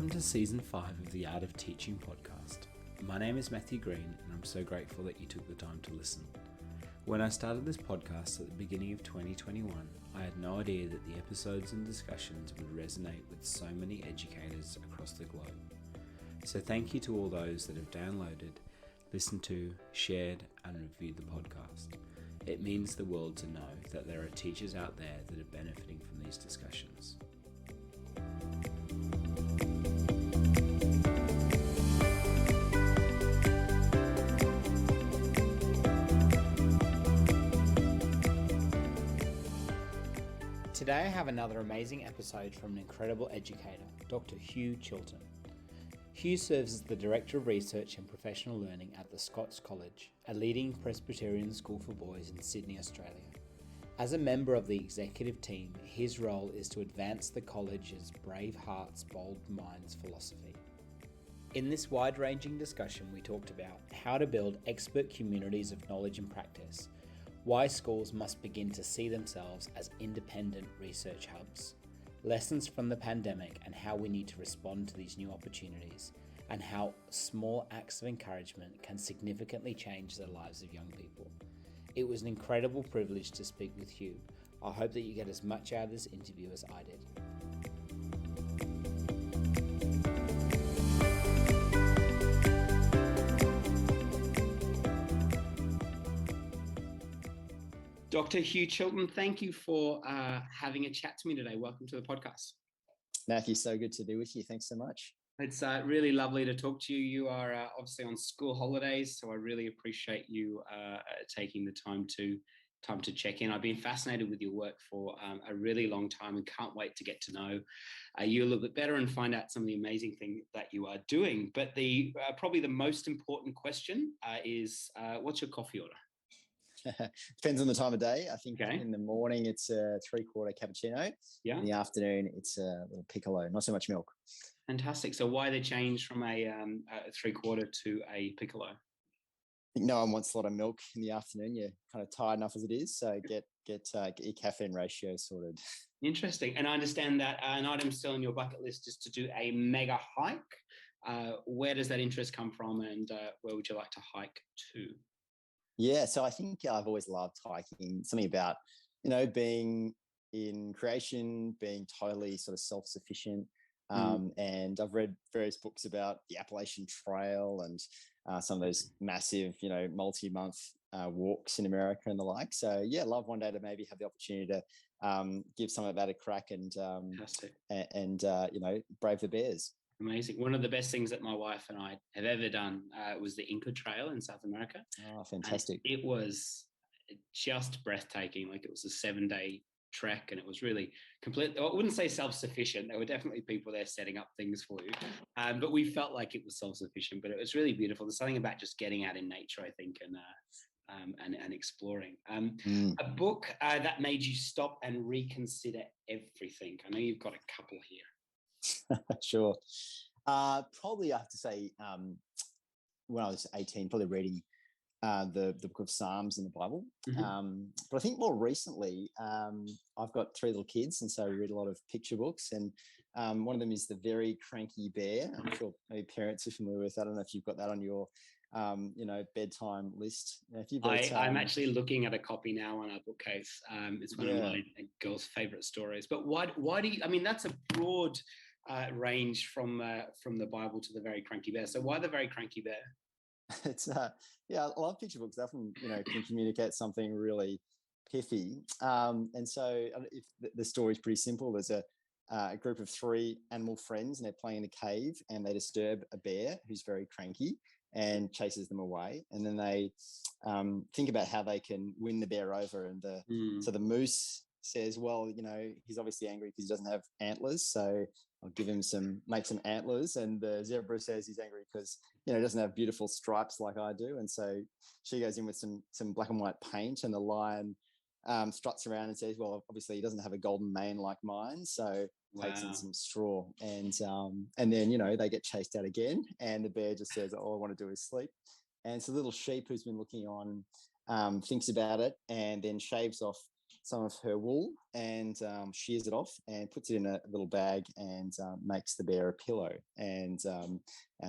Welcome to Season 5 of the Art of Teaching podcast. My name is Matthew Green and I'm so grateful that you took the time to listen. When I started this podcast at the beginning of 2021, I had no idea that the episodes and discussions would resonate with so many educators across the globe. So thank you to all those that have downloaded, listened to, shared and reviewed the podcast. It means the world to know that there are teachers out there that are benefiting from these discussions. Today I have another amazing episode from an incredible educator, Dr. Hugh Chiltern. Hugh serves as the Director of Research and Professional Learning at the Scots College, a leading Presbyterian school for boys in Sydney, Australia. As a member of the executive team, his role is to advance the college's brave hearts, bold minds philosophy. In this wide-ranging discussion, we talked about how to build expert communities of knowledge and practice, why schools must begin to see themselves as independent research hubs, lessons from the pandemic and how we need to respond to these new opportunities, and how small acts of encouragement can significantly change the lives of young people. It was an incredible privilege to speak with Hugh. I hope that you get as much out of this interview as I did. Dr. Hugh Chilton, thank you for having a chat to me today. Welcome to the podcast. Matthew, so good to be with you. Thanks so much. It's really lovely to talk to you. You are obviously on school holidays, so I really appreciate you taking the time to check in. I've been fascinated with your work for a really long time and can't wait to get to know you a little bit better and find out some of the amazing things that you are doing. But the probably the most important question is, what's your coffee order? Depends on the time of day. I think Okay. In the morning it's a 3/4 cappuccino. Yeah. In the afternoon it's a little piccolo, not so much milk. Fantastic. So why the change from a 3/4 to a piccolo? I think no one wants a lot of milk in the afternoon. You're kind of tired enough as it is, so get your caffeine ratio sorted. Interesting. And I understand that an item still on your bucket list is to do a mega hike. Where does that interest come from, and where would you like to hike to? Yeah, so I think I've always loved hiking. Something about, being in creation, being totally sort of self-sufficient. And I've read various books about the Appalachian Trail and some of those massive, multi-month walks in America and the like. So yeah, love one day to maybe have the opportunity to give some of that a crack and brave the bears. Amazing. One of the best things that my wife and I have ever done was the Inca Trail in South America. Oh, fantastic. And it was just breathtaking. Like, it was a 7-day trek and it was really complete. I wouldn't say self-sufficient. There were definitely people there setting up things for you. But we felt like it was self-sufficient, but it was really beautiful. There's something about just getting out in nature, I think, and exploring. A book that made you stop and reconsider everything. I know you've got a couple here. Sure. Probably I have to say, when I was 18, probably reading the book of Psalms in the Bible. But I think more recently, I've got 3 little kids, and so I read a lot of picture books. And one of them is The Very Cranky Bear. I'm sure maybe parents are familiar with that. I don't know if you've got that on your bedtime list. I'm actually looking at a copy now on our bookcase. It's one of my girls' favorite stories. But why do you? I mean, that's a broad range from the Bible to The Very Cranky Bear. So why The Very Cranky Bear? It's I love picture books. They often can communicate something really pithy. And so if the story is pretty simple, there's a group of 3 animal friends and they're playing in a cave and they disturb a bear who's very cranky and chases them away. And then they think about how they can win the bear over. And so the moose says, well, he's obviously angry because he doesn't have antlers. So I'll make some antlers. And the zebra says he's angry because, he doesn't have beautiful stripes like I do. And so she goes in with some black and white paint, and the lion struts around and says, well, obviously he doesn't have a golden mane like mine. So takes in some straw, and then they get chased out again, and the bear just says, all I want to do is sleep. And so the little sheep who's been looking on thinks about it and then shaves off some of her wool and shears it off and puts it in a little bag and makes the bear a pillow. And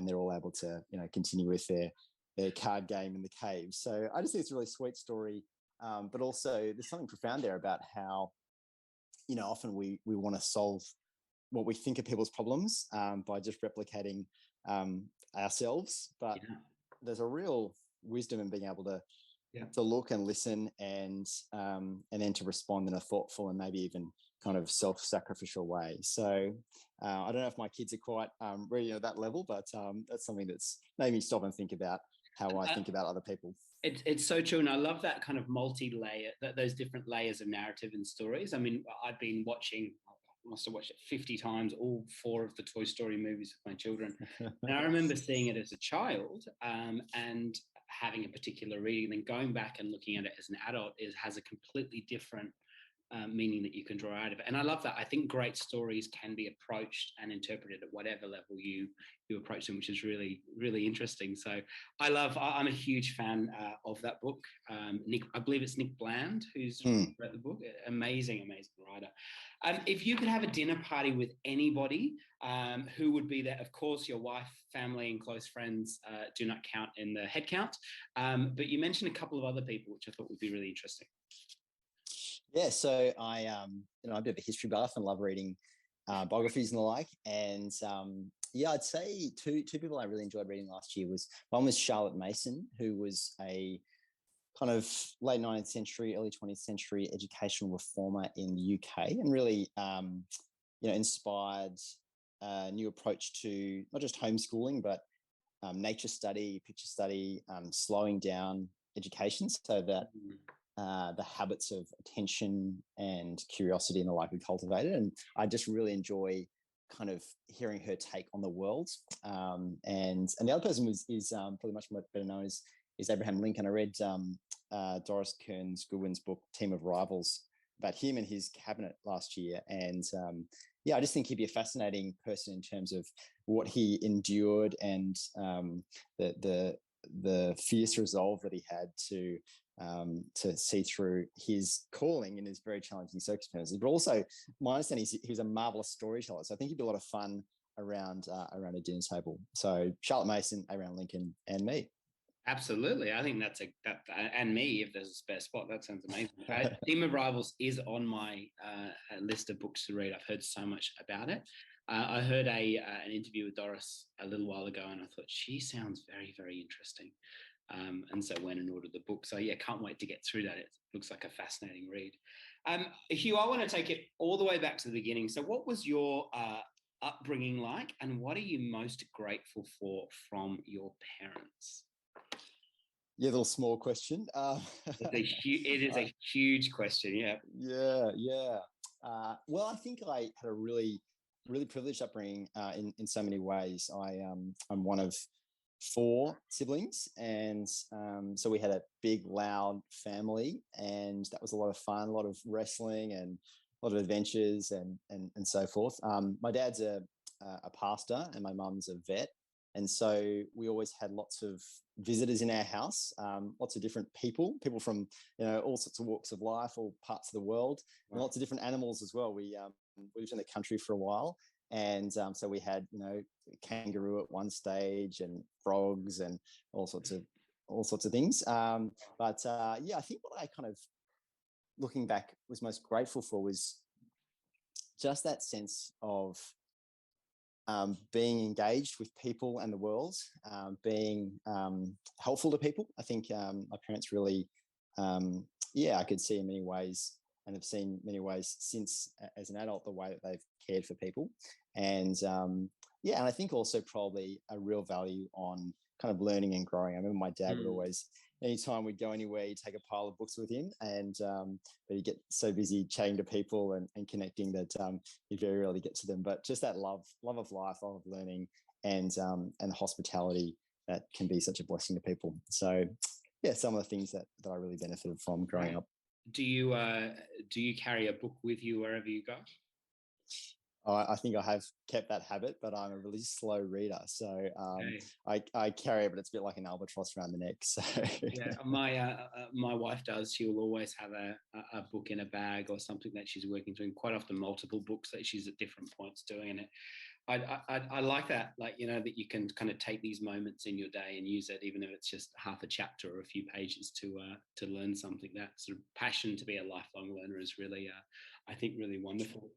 they're all able to, continue with their card game in the cave. So I just think it's a really sweet story. But also there's something profound there about how, often we want to solve what we think are people's problems by just replicating ourselves. But there's a real wisdom in being able to look and listen and then to respond in a thoughtful and maybe even kind of self-sacrificial way. So I don't know if my kids are quite ready at that level, but that's something that's made me stop and think about how I think about other people. It's so true. And I love that kind of multi-layer, those different layers of narrative and stories. I mean, I've been watching, I must have watched it 50 times, all 4 of the Toy Story movies with my children. And I remember seeing it as a child and having a particular reading, then going back and looking at it as an adult has a completely different meaning that you can draw out of it. And I love that. I think great stories can be approached and interpreted at whatever level you approach them, which is really, really interesting. So I'm a huge fan of that book. Nick, I believe it's Nick Bland who's read the book. Amazing writer. If you could have a dinner party with anybody, who would be there? Of course, your wife, family, and close friends do not count in the head count. But you mentioned a couple of other people, which I thought would be really interesting. Yeah, so I'm a bit of a history buff and love reading biographies and the like. And I'd say two people I really enjoyed reading last year one was Charlotte Mason, who was a kind of late 19th century, early 20th century educational reformer in the UK, and really inspired a new approach to not just homeschooling but nature study, picture study, slowing down education so that the habits of attention and curiosity and the like are cultivated. And I just really enjoy kind of hearing her take on the world. And the other person is probably much more better known is Abraham Lincoln. I read Doris Kearns Goodwin's book, Team of Rivals, about him and his cabinet last year. And I just think he'd be a fascinating person in terms of what he endured and the fierce resolve that he had to see through his calling in his very challenging circumstances. But also, my understanding is he was a marvelous storyteller. So I think he'd be a lot of fun around a dinner table. So Charlotte Mason, Abraham Lincoln, and me. Absolutely. I think and me, if there's a spare spot, that sounds amazing. Team of Rivals is on my list of books to read. I've heard so much about it. I heard an interview with Doris a little while ago, and I thought she sounds very, very interesting. And so went and ordered the book. So can't wait to get through that. It looks like a fascinating read. Hugh, I want to take it all the way back to the beginning. So what was your upbringing like, and what are you most grateful for from your parents? Yeah, little small question. It is a huge question. Yeah. Yeah. Well, I think I had a really, really privileged upbringing in so many ways. I'm one of 4 siblings, and so we had a big, loud family, and that was a lot of fun, a lot of wrestling and a lot of adventures and so forth. My dad's a pastor, and my mum's a vet. And so we always had lots of visitors in our house, lots of different people from, all sorts of walks of life, all parts of the world, and lots of different animals as well. We lived in the country for a while. And so we had, kangaroo at one stage and frogs and all sorts of things. I think what I kind of, looking back, was most grateful for was just that sense of being engaged with people and the world, being helpful to people. I think my parents really, I could see in many ways and have seen many ways since as an adult, the way that they've cared for people. And and I think also probably a real value on kind of learning and growing. I remember my dad would always, anytime we'd go anywhere, he'd take a pile of books with him, and but he'd get so busy chatting to people and connecting that he'd very rarely get to them. But just that love of life, love of learning, and hospitality that can be such a blessing to people. So some of the things that I really benefited from growing up. Do you carry a book with you wherever you go? I think I have kept that habit, but I'm a really slow reader. So Okay. I carry it, but it's a bit like an albatross around the neck. So Yeah, my wife does. She will always have a book in a bag or something that she's working through, and quite often multiple books that she's at different points doing. And I like that, like, you know, that you can kind of take these moments in your day and use it, even if it's just half a chapter or a few pages to learn something. That sort of passion to be a lifelong learner is really, I think, really wonderful.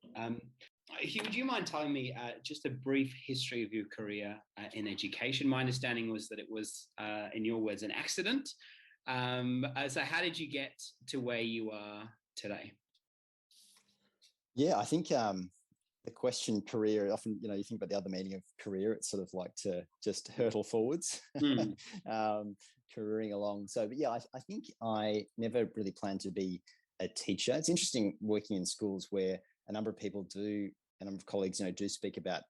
Hugh, do you mind telling me just a brief history of your career in education? My understanding was that it was, in your words, an accident. So how did you get to where you are today? yeah, I think the question career often, you know, you think about the other meaning of career, it's sort of like to just hurtle forwards, Mm. careering along. So, but yeah, I think I never really planned to be a teacher. It's interesting working in schools where a number of people do, a number of colleagues, you know, do speak about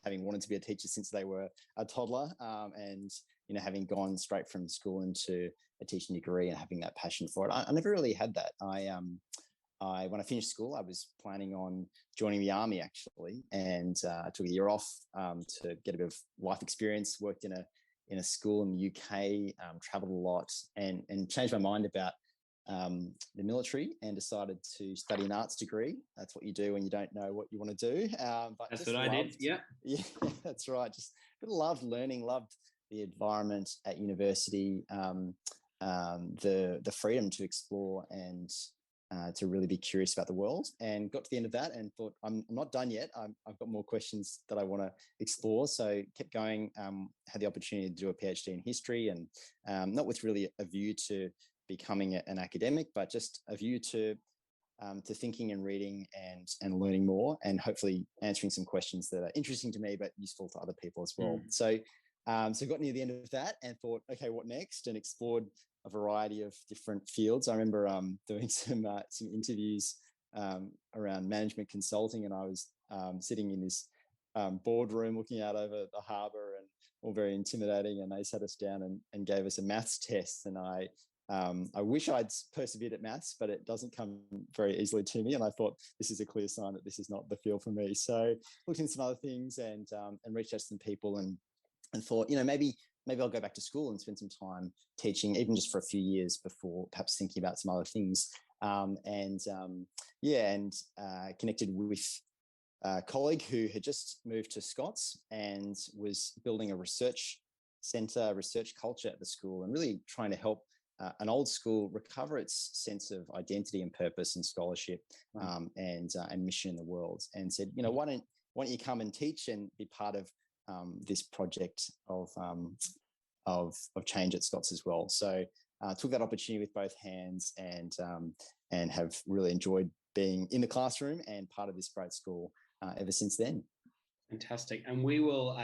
having wanted to be a teacher since they were a toddler, and you know, having gone straight from school into a teaching degree and having that passion for it. I never really had that. When I finished school, I was planning on joining the army actually, and I took a year off to get a bit of life experience. Worked in a school in the UK, travelled a lot, and changed my mind about the military, and decided to study an arts degree. That's what you do when you don't know what you want to do. But That's just what I did. loved, Yeah. yeah, that's right. Just loved learning, loved the environment at university, the freedom to explore and to really be curious about the world, and got to the end of that and thought, I'm not done yet. I've got more questions that I want to explore. So kept going, had the opportunity to do a PhD in history, and not with really a view to becoming an academic, but just a view to thinking and reading and learning more, and hopefully answering some questions that are interesting to me but useful to other people as well. Mm. So got near the end of that and thought, okay, what next? And explored a variety of different fields. I remember doing some interviews around management consulting, and I was sitting in this boardroom looking out over the harbour, and all very intimidating. And they sat us down and gave us a maths test, and I wish I'd persevered at maths, but it doesn't come very easily to me. And I thought, this is a clear sign that this is not the field for me. So looked into some other things, and reached out to some people, and thought, you know, maybe I'll go back to school and spend some time teaching, even just for a few years before perhaps thinking about some other things. Connected with a colleague who had just moved to Scots and was building a research centre, research culture at the school, and really trying to help an old school recover its sense of identity and purpose and scholarship, and mission in the world. And said, you know, why don't you come and teach and be part of this project of change at Scots as well. So took that opportunity with both hands, and have really enjoyed being in the classroom and part of this great school ever since then. Fantastic. And we will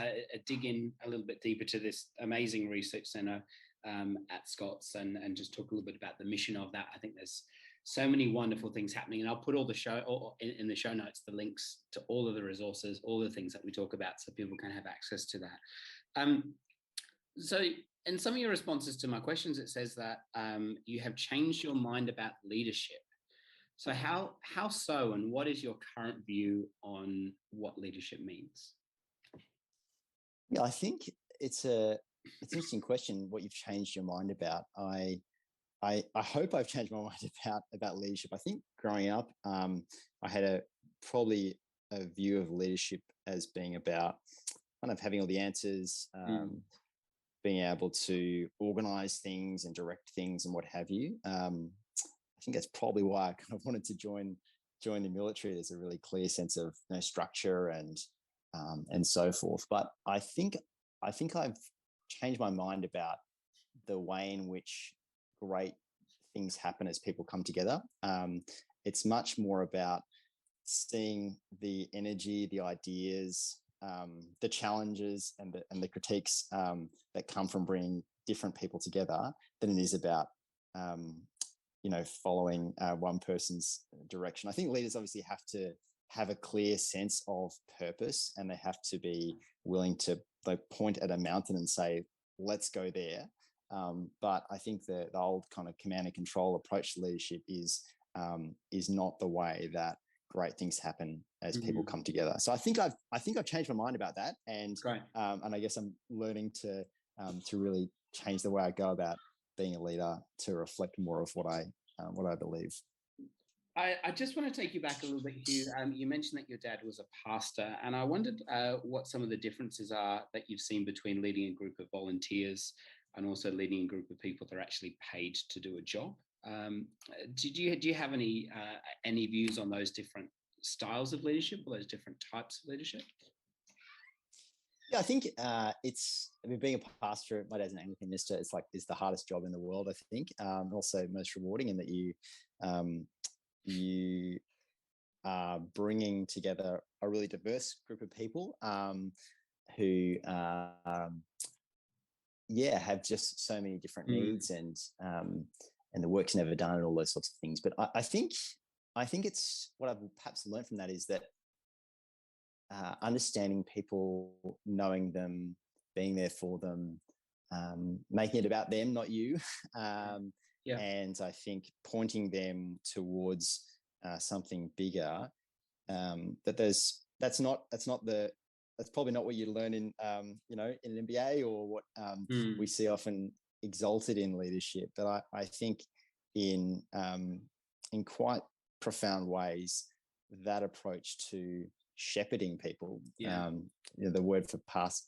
dig in a little bit deeper to this amazing research centre at Scots, and just talk a little bit about the mission of that. I think there's so many wonderful things happening, and I'll put all the in the show notes, the links to all of the resources, all the things that we talk about, so people can have access to that. So in some of your responses to my questions, it says that you have changed your mind about leadership. So how so, and what is your current view on what leadership means? Yeah, I think it's an interesting question. What you've changed your mind about? I hope I've changed my mind about leadership. I think growing up, I had probably a view of leadership as being about kind of having all the answers, being able to organize things and direct things and what have you. I think that's probably why I kind of wanted to join the military. There's a really clear sense of, you know, structure and so forth. But I think I've changed my mind about the way in which great things happen as people come together. It's much more about seeing the energy, the ideas, the challenges, and the critiques that come from bringing different people together than it is about following one person's direction. I think leaders obviously have to have a clear sense of purpose, and they have to be willing to point at a mountain and say, let's go there. But I think the old kind of command and control approach to leadership is not the way that great things happen as people come together. So I think I've changed my mind about that, and I guess I'm learning to really change the way I go about being a leader to reflect more of what I believe. I just want to take you back a little bit, Hugh. You mentioned that your dad was a pastor, and I wondered what some of the differences are that you've seen between leading a group of volunteers and also leading a group of people that are actually paid to do a job. Do you have any views on those different styles of leadership or those different types of leadership? Yeah, I think being a pastor. My dad's an Anglican minister. It's the hardest job in the world, I think. Also most rewarding in that you are bringing together a really diverse group of people who have just so many different needs, and the work's never done, and all those sorts of things. But I think it's what I've perhaps learned from that is that understanding people, knowing them, being there for them, making it about them, not you. And I think pointing them towards something bigger. That's probably not what you learn in in an MBA or what we see often exalted in leadership. But I think in quite profound ways, that approach to shepherding people, the word for pastor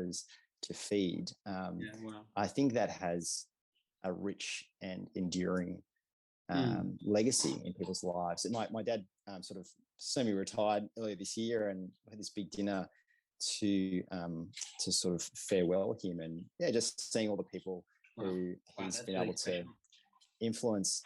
is to feed. I think that has a rich and enduring legacy in people's lives. My dad sort of semi-retired earlier this year, and we had this big dinner to sort of farewell him, and just seeing all the people who he's been able to influence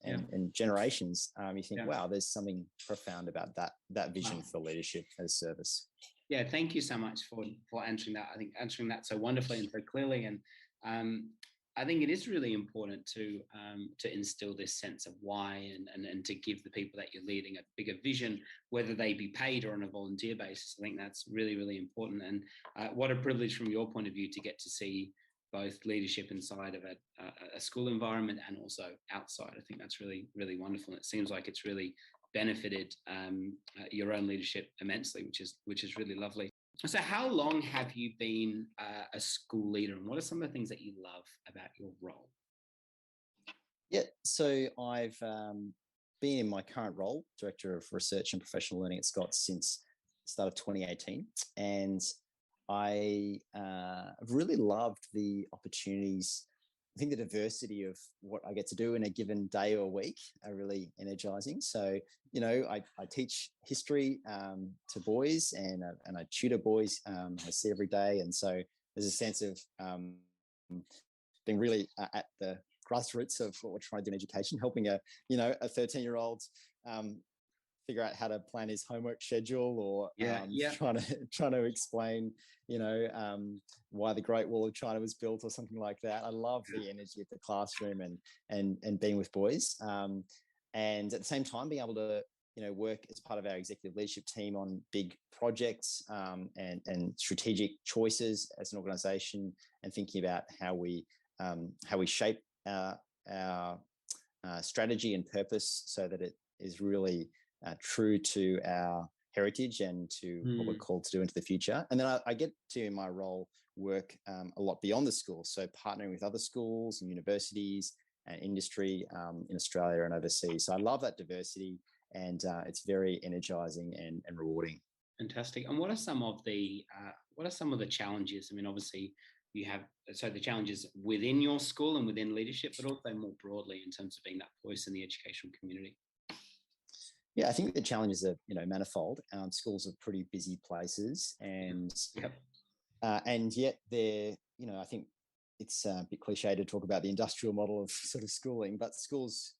and generations. You think, wow, there's something profound about that vision for leadership as service. Yeah, thank you so much for answering that. I think answering that so wonderfully and so clearly, and I think it is really important to instill this sense of why and to give the people that you're leading a bigger vision, whether they be paid or on a volunteer basis. I think that's really, really important. And what a privilege from your point of view to get to see both leadership inside of a school environment and also outside. I think that's really, really wonderful. And it seems like it's really benefited your own leadership immensely, which is really lovely. So how long have you been a school leader, and what are some of the things that you love about your role? Yeah, so I've been in my current role, Director of Research and Professional Learning at Scots, since the start of 2018. And I have really loved the opportunities. I think the diversity of what I get to do in a given day or week are really energizing. So, I teach history to boys, and I tutor boys I see every day. And so there's a sense of being really at the grassroots of what we're trying to do in education, helping a 13-year-old figure out how to plan his homework schedule, or trying to explain why the Great Wall of China was built or something like that. I love the energy of the classroom and being with boys, and at the same time being able to work as part of our executive leadership team on big projects and strategic choices as an organization, and thinking about how we shape our strategy and purpose so that it is really true to our heritage and to what we're called to do into the future. And then I get to, in my role, work a lot beyond the school. So partnering with other schools and universities and industry in Australia and overseas. So I love that diversity, and it's very energizing and rewarding. Fantastic. And what are some of the challenges? I mean, obviously you have the challenges within your school and within leadership, but also more broadly in terms of being that voice in the educational community. Yeah, I think the challenges are manifold. Schools are pretty busy places, and yet they're I think it's a bit cliche to talk about the industrial model of sort of schooling, but schools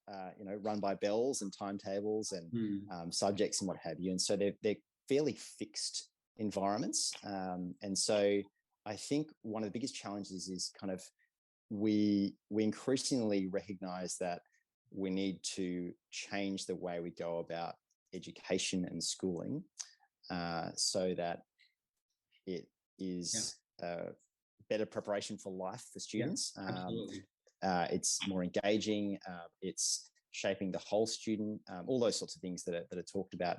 run by bells and timetables and subjects and what have you, and so they're fairly fixed environments. And so I think one of the biggest challenges is kind of we increasingly recognise that we need to change the way we go about education and schooling so that it is better preparation for life for students. Absolutely. It's more engaging. It's shaping the whole student, all those sorts of things that are talked about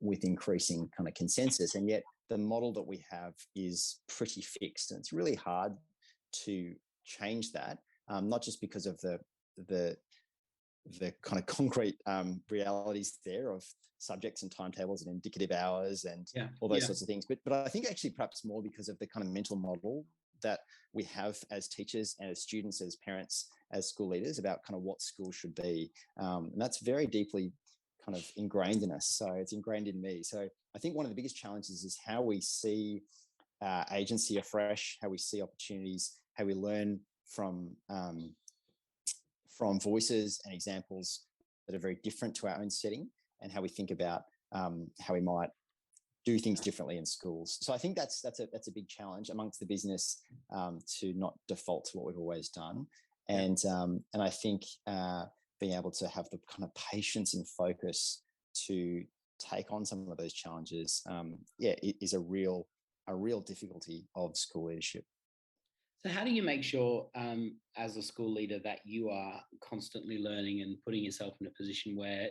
with increasing kind of consensus. And yet the model that we have is pretty fixed, and it's really hard to change that, not just because of the kind of concrete realities there of subjects and timetables and indicative hours and all those sorts of things. But I think actually perhaps more because of the kind of mental model that we have as teachers and as students, as parents, as school leaders about kind of what school should be. And that's very deeply kind of ingrained in us. So it's ingrained in me. So I think one of the biggest challenges is how we see agency afresh, how we see opportunities, how we learn from voices and examples that are very different to our own setting, and how we think about how we might do things differently in schools. So I think that's a big challenge amongst the business, to not default to what we've always done. And I think being able to have the kind of patience and focus to take on some of those challenges, it is a real difficulty of school leadership. So how do you make sure, as a school leader, that you are constantly learning and putting yourself in a position where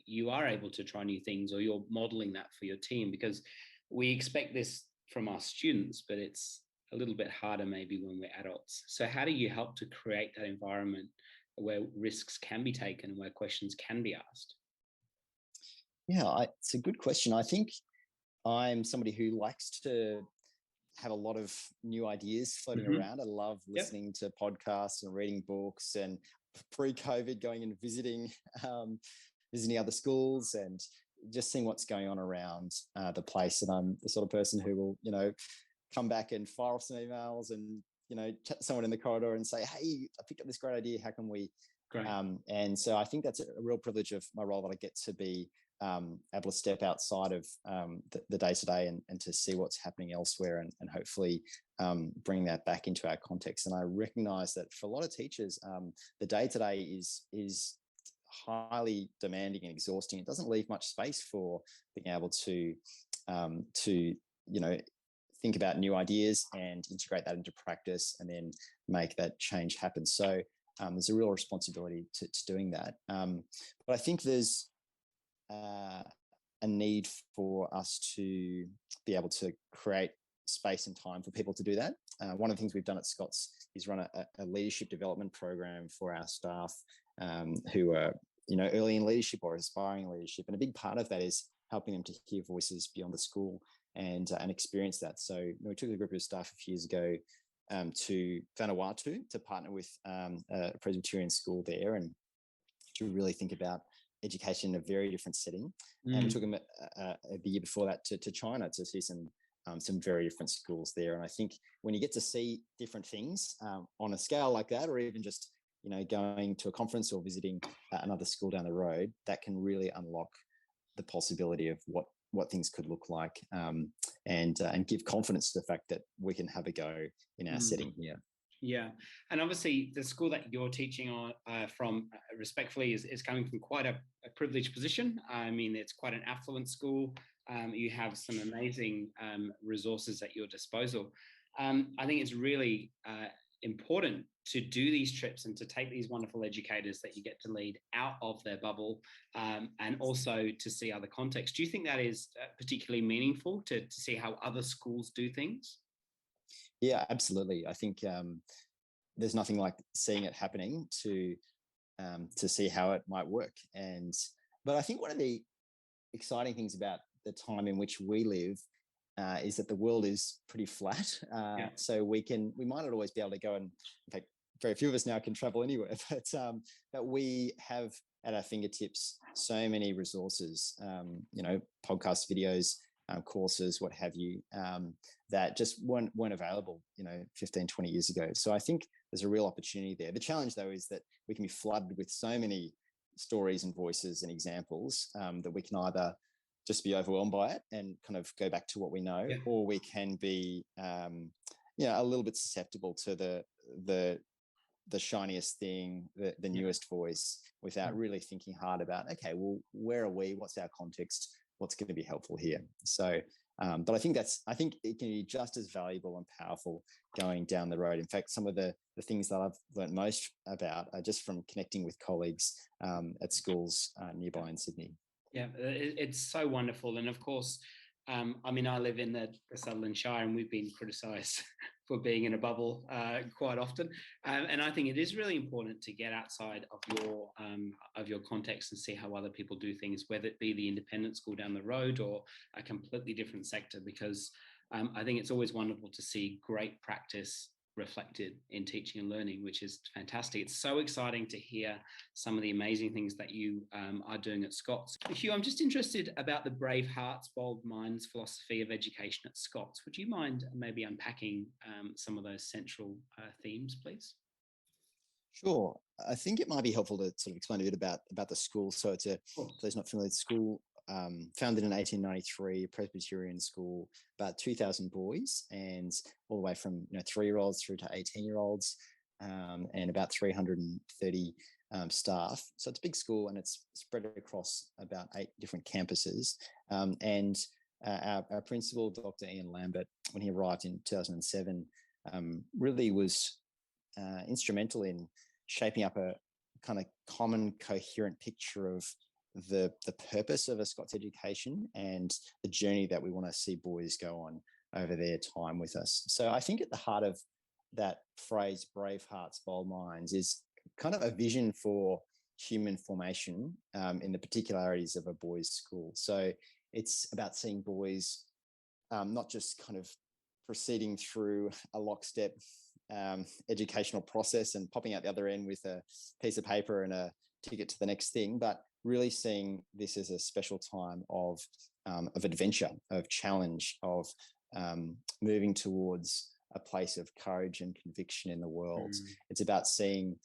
you are able to try new things, or you're modeling that for your team? Because we expect this from our students, but it's a little bit harder maybe when we're adults. So how do you help to create that environment where risks can be taken, where questions can be asked? Yeah, it's a good question. I think I'm somebody who likes to have a lot of new ideas floating around. I love listening to podcasts and reading books, and pre-COVID going and visiting other schools and just seeing what's going on around the place. And I'm the sort of person who will, come back and fire off some emails and, chat to someone in the corridor and say, hey, I picked up this great idea. How can we? Great. And so I think that's a real privilege of my role, that I get to be able to step outside of the day-to-day and to see what's happening elsewhere, and hopefully bring that back into our context. And I recognize that for a lot of teachers, the day-to-day is highly demanding and exhausting. It doesn't leave much space for being able to think about new ideas and integrate that into practice and then make that change happen. So there's a real responsibility to doing that. But I think there's a need for us to be able to create space and time for people to do that. One of the things we've done at Scots is run a leadership development program for our staff who are, early in leadership or aspiring leadership. And a big part of that is helping them to hear voices beyond the school and experience that. So we took a group of staff a few years ago to Vanuatu to partner with a Presbyterian school there, and to really think about education in a very different setting. And we took them the year before that to China to see some very different schools there. And I think when you get to see different things on a scale like that, or even just going to a conference or visiting another school down the road, that can really unlock the possibility of what things could look like, and give confidence to the fact that we can have a go in our setting here. Yeah. And obviously the school that you're teaching on from, respectfully, is coming from quite a privileged position. I mean, it's quite an affluent school. You have some amazing resources at your disposal. I think it's really important to do these trips and to take these wonderful educators that you get to lead out of their bubble, and also to see other contexts. Do you think that is particularly meaningful to see how other schools do things? Yeah, absolutely. I think there's nothing like seeing it happening to see how it might work. But I think one of the exciting things about the time in which we live is that the world is pretty flat. So we might not always be able to go, and in fact, very few of us now can travel anywhere, but we have at our fingertips so many resources, podcasts, videos, courses, what have you, that just weren't available, 15, 20 years ago. So I think there's a real opportunity there. The challenge, though, is that we can be flooded with so many stories and voices and examples that we can either just be overwhelmed by it and kind of go back to what we know, or we can be, a little bit susceptible to the shiniest thing, the newest voice, without really thinking hard about, okay, well, where are we? What's our context? What's going to be helpful here? So But I think it can be just as valuable and powerful going down the road. In fact, some of the things that I've learned most about are just from connecting with colleagues at schools nearby in Sydney. Yeah, it's so wonderful. And of course, I mean, I live in the Sutherland Shire, and we've been criticised for being in a bubble quite often. And I think it is really important to get outside of your context and see how other people do things, whether it be the independent school down the road or a completely different sector, because I think it's always wonderful to see great practice reflected in teaching and learning, which is fantastic. It's so exciting to hear some of the amazing things that you are doing at Scots. Hugh, I'm just interested about the brave hearts, bold minds philosophy of education at Scots. Would you mind maybe unpacking some of those central themes, please? Sure. I think it might be helpful to sort of explain a bit about the school. So it's for those not familiar, the school founded in 1893, a Presbyterian school, about 2,000 boys, and all the way from 3-year-olds through to 18-year-olds, and about 330 staff. So it's a big school, and it's spread across about 8 different campuses. And our principal, Dr. Ian Lambert, when he arrived in 2007, really was instrumental in shaping up a kind of common, coherent picture of the purpose of a Scots education and the journey that we want to see boys go on over their time with us. So I think at the heart of that phrase, brave hearts, bold minds, is kind of a vision for human formation in the particularities of a boys' school. So it's about seeing boys not just kind of proceeding through a lockstep educational process and popping out the other end with a piece of paper and a ticket to the next thing, but really seeing this as a special time of adventure, of challenge, of moving towards a place of courage and conviction in the world. It's about seeing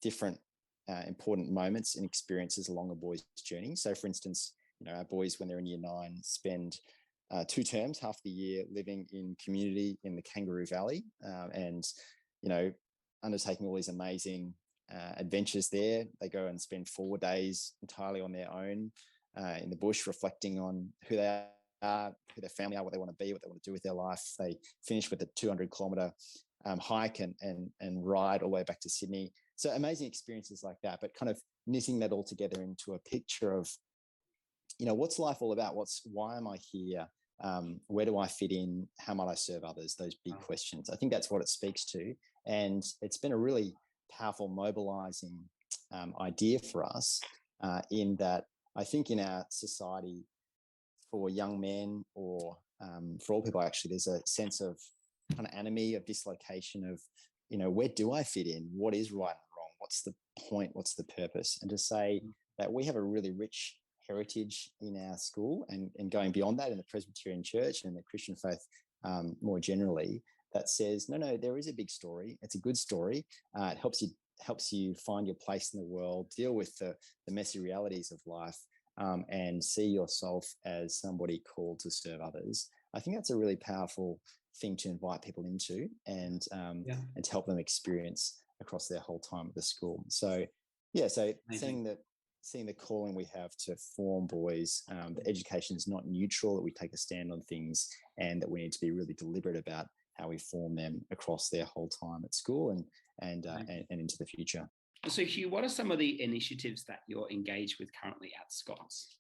different important moments and experiences along a boy's journey. So, for instance, our boys, when they're in year 9, spend 2 terms, half the year, living in community in the Kangaroo Valley, and undertaking all these amazing adventures there. They go and spend 4 days entirely on their own in the bush, reflecting on who they are, who their family are, what they want to be, what they want to do with their life. They finish with a 200-kilometre hike and ride all the way back to Sydney. So amazing experiences like that, but kind of knitting that all together into a picture of, what's life all about? Why am I here? Where do I fit in? How might I serve others? Those big questions. I think that's what it speaks to. And it's been a really powerful, mobilizing idea for us in that I think in our society, for young men or for all people, actually, there's a sense of kind of enemy, of dislocation of, where do I fit in? What is right and wrong? What's the point? What's the purpose? And to say that we have a really rich heritage in our school and going beyond that in the Presbyterian Church and the Christian faith more generally, that says, no, there is a big story. It's a good story. It helps you find your place in the world, deal with the messy realities of life, and see yourself as somebody called to serve others. I think that's a really powerful thing to invite people into and to help them experience across their whole time at the school. So seeing the calling we have to form boys, that education is not neutral, that we take a stand on things, and that we need to be really deliberate about how we form them across their whole time at school and into the future. So, Hugh, what are some of the initiatives that you're engaged with currently at Scots?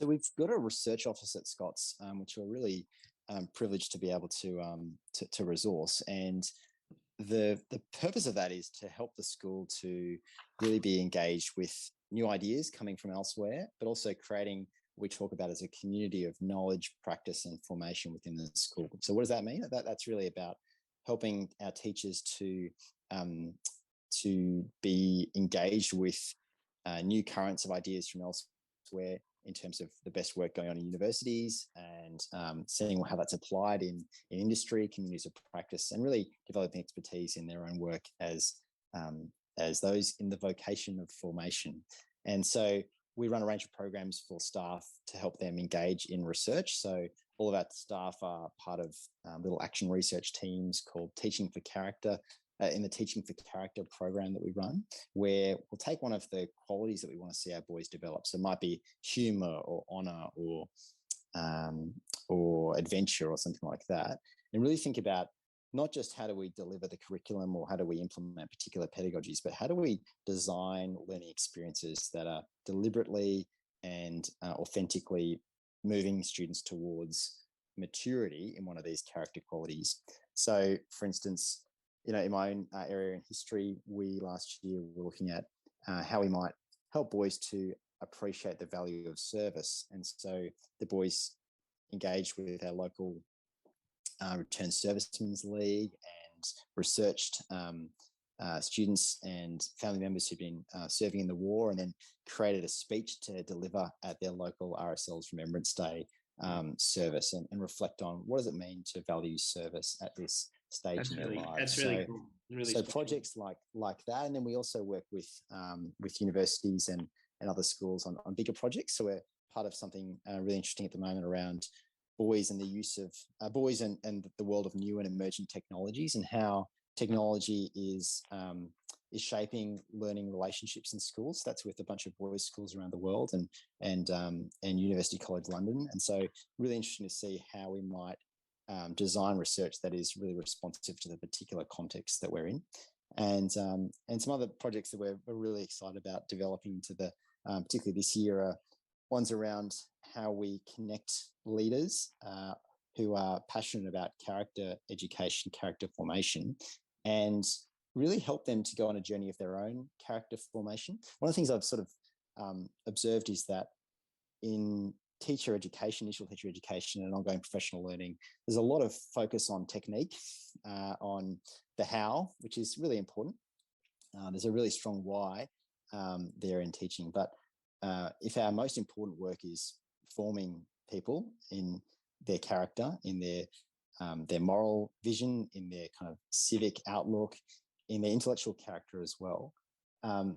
So we've got a research office at Scots, which we're really privileged to be able to resource. And the purpose of that is to help the school to really be engaged with new ideas coming from elsewhere, but also creating what we talk about as a community of knowledge, practice, and formation within the school. So what does that mean? That's really about helping our teachers to be engaged with new currents of ideas from elsewhere in terms of the best work going on in universities and seeing how that's applied in industry, communities of practice, and really developing expertise in their own work as those in the vocation of formation. And so we run a range of programs for staff to help them engage in research. So all of our staff are part of little action research teams called Teaching for Character, in the Teaching for Character program that we run, where we'll take one of the qualities that we want to see our boys develop. So it might be humour or honour or or adventure or something like that, and really think about not just how do we deliver the curriculum or how do we implement particular pedagogies, but how do we design learning experiences that are deliberately and authentically moving students towards maturity in one of these character qualities. So, for instance, in my own area in history, we last year were looking at how we might help boys to appreciate the value of service. And so the boys engaged with our local Returned Servicemen's League and researched students and family members who've been serving in the war, and then created a speech to deliver at their local RSL's Remembrance Day service and reflect on what does it mean to value service at this stage in their lives. That's really cool. Really so special. Projects like that, and then we also work with universities and other schools on bigger projects. So we're part of something really interesting at the moment around boys and the use of boys and the world of new and emerging technologies, and how technology is shaping learning relationships in schools. That's with a bunch of boys' schools around the world and University College London. And so really interesting to see how we might design research that is really responsive to the particular context that we're in. And some other projects that we're really excited about developing into the particularly this year are ones around how we connect leaders who are passionate about character education, character formation, and really help them to go on a journey of their own character formation. One of the things I've sort of observed is that in teacher education, initial teacher education and ongoing professional learning, there's a lot of focus on technique, on the how, which is really important. There's a really strong why there in teaching. But if our most important work is forming people in their character, in their moral vision, in their kind of civic outlook, in their intellectual character as well,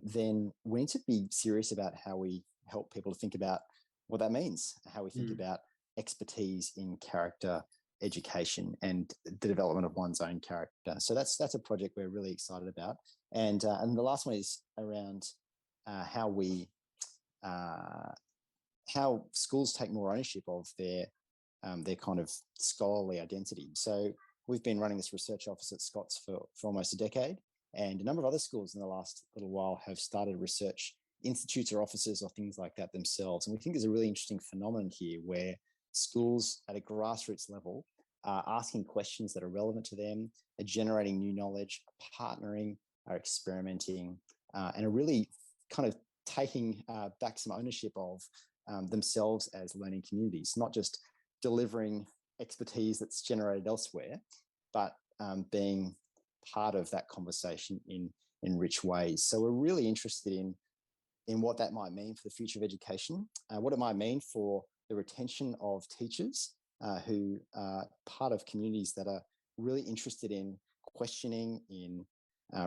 then we need to be serious about how we help people to think about what that means, how we think about expertise in character education and the development of one's own character. So that's a project we're really excited about. And the last one is around how schools take more ownership of their kind of scholarly identity. So we've been running this research office at Scots for almost a decade, and a number of other schools in the last little while have started research institutes or offices or things like that themselves. And we think there's a really interesting phenomenon here where schools at a grassroots level are asking questions that are relevant to them, are generating new knowledge, are partnering, are experimenting, and are really kind of taking back some ownership of themselves as learning communities, not just delivering expertise that's generated elsewhere, but being part of that conversation in rich ways. So we're really interested in what that might mean for the future of education, what it might mean for the retention of teachers who are part of communities that are really interested in questioning, in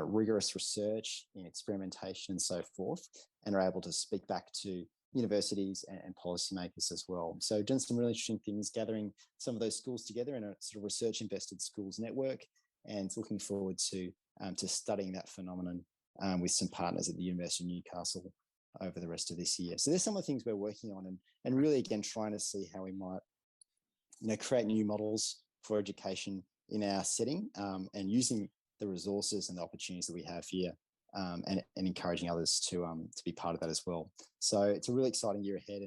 rigorous research, in experimentation and so forth, and are able to speak back to universities and policymakers as well. So done some really interesting things, gathering some of those schools together in a sort of research invested schools network, and looking forward to studying that phenomenon with some partners at the University of Newcastle over the rest of this year. So there's some of the things we're working on, and really again trying to see how we might create new models for education in our setting, and using the resources and the opportunities that we have here, and encouraging others to be part of that as well. So it's a really exciting year ahead,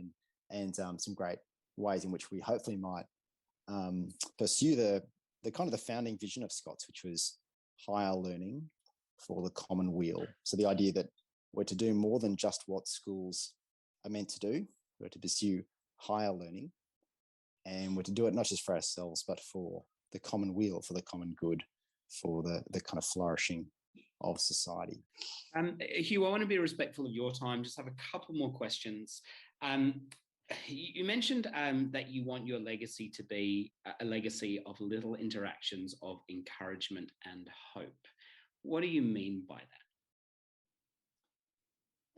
and some great ways in which we hopefully might pursue the kind of the founding vision of Scots, which was higher learning for the common weal. So the idea that we're to do more than just what schools are meant to do. We're to pursue higher learning, and we're to do it not just for ourselves, but for the common weal, for the common good, for the kind of flourishing of society. Hugh, I want to be respectful of your time. Just have a couple more questions. You mentioned that you want your legacy to be a legacy of little interactions of encouragement and hope. What do you mean by that?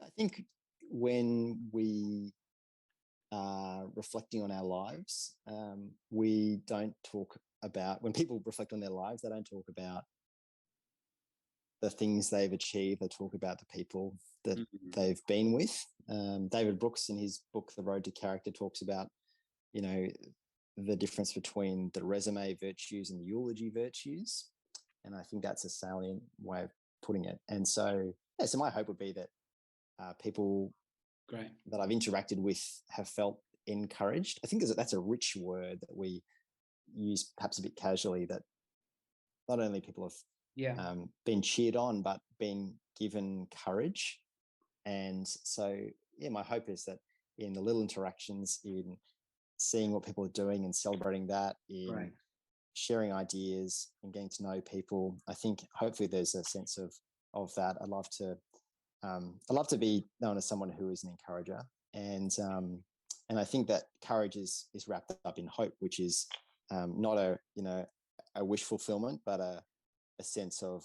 I think when we are reflecting on our lives, we don't talk about, when people reflect on their lives, they don't talk about the things they've achieved. They talk about the people that they've been with. David Brooks, in his book, The Road to Character, talks about the difference between the resume virtues and the eulogy virtues. And I think that's a salient way of putting it. And so, so my hope would be that people Great. that I've interacted with have felt encouraged. I think that's a rich word that we use perhaps a bit casually, that not only people have been cheered on, but been given courage. And so, my hope is that in the little interactions, in seeing what people are doing and celebrating that, in sharing ideas and getting to know people, I think hopefully there's a sense of that. I'd love to be known as someone who is an encourager, and I think that courage is wrapped up in hope, which is not a wish fulfillment, but a sense of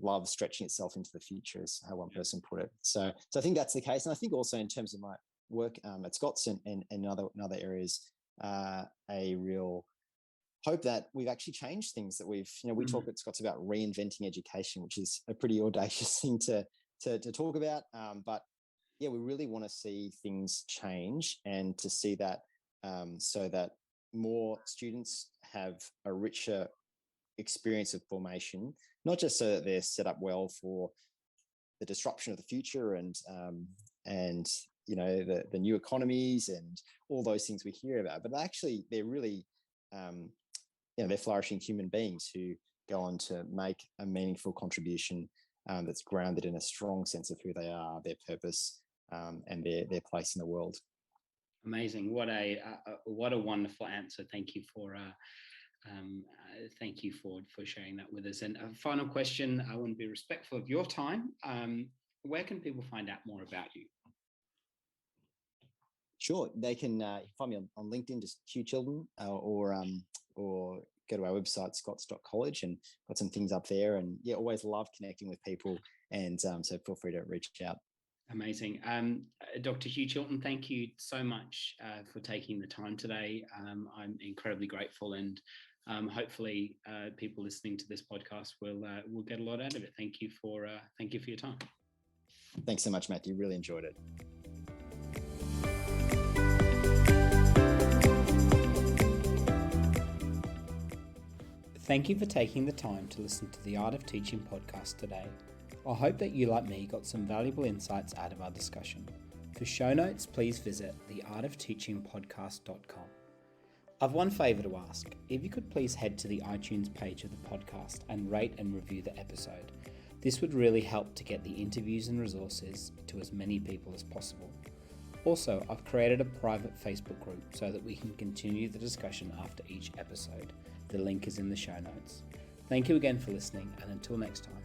love stretching itself into the future, is how one person put it. So I think that's the case, and I think also in terms of my work at Scots and other areas, a real hope that we've actually changed things. That we talk at Scots about reinventing education, which is a pretty audacious thing to talk about, but we really want to see things change, and to see that so that more students have a richer experience of formation, not just so that they're set up well for the disruption of the future and the new economies and all those things we hear about, but actually they're really they're flourishing human beings who go on to make a meaningful contribution that's grounded in a strong sense of who they are, their purpose, and their place in the world. Amazing! What a wonderful answer. Thank you for sharing that with us. And a final question. I want to be respectful of your time. Where can people find out more about you? Sure, they can find me on LinkedIn, just Hugh Chiltern, or go to our website, Scots.college, and got some things up there. And always love connecting with people, and so feel free to reach out. Amazing. Dr. Hugh Chiltern, thank you so much for taking the time today. I'm incredibly grateful, and hopefully people listening to this podcast will get a lot out of it. Thank you for your time. Thanks so much, Matthew. Really enjoyed it. Thank you for taking the time to listen to the Art of Teaching podcast today. I hope that you, like me, got some valuable insights out of our discussion. For show notes, please visit theartofteachingpodcast.com. I've one favour to ask. If you could please head to the iTunes page of the podcast and rate and review the episode. This would really help to get the interviews and resources to as many people as possible. Also, I've created a private Facebook group so that we can continue the discussion after each episode. The link is in the show notes. Thank you again for listening, and until next time.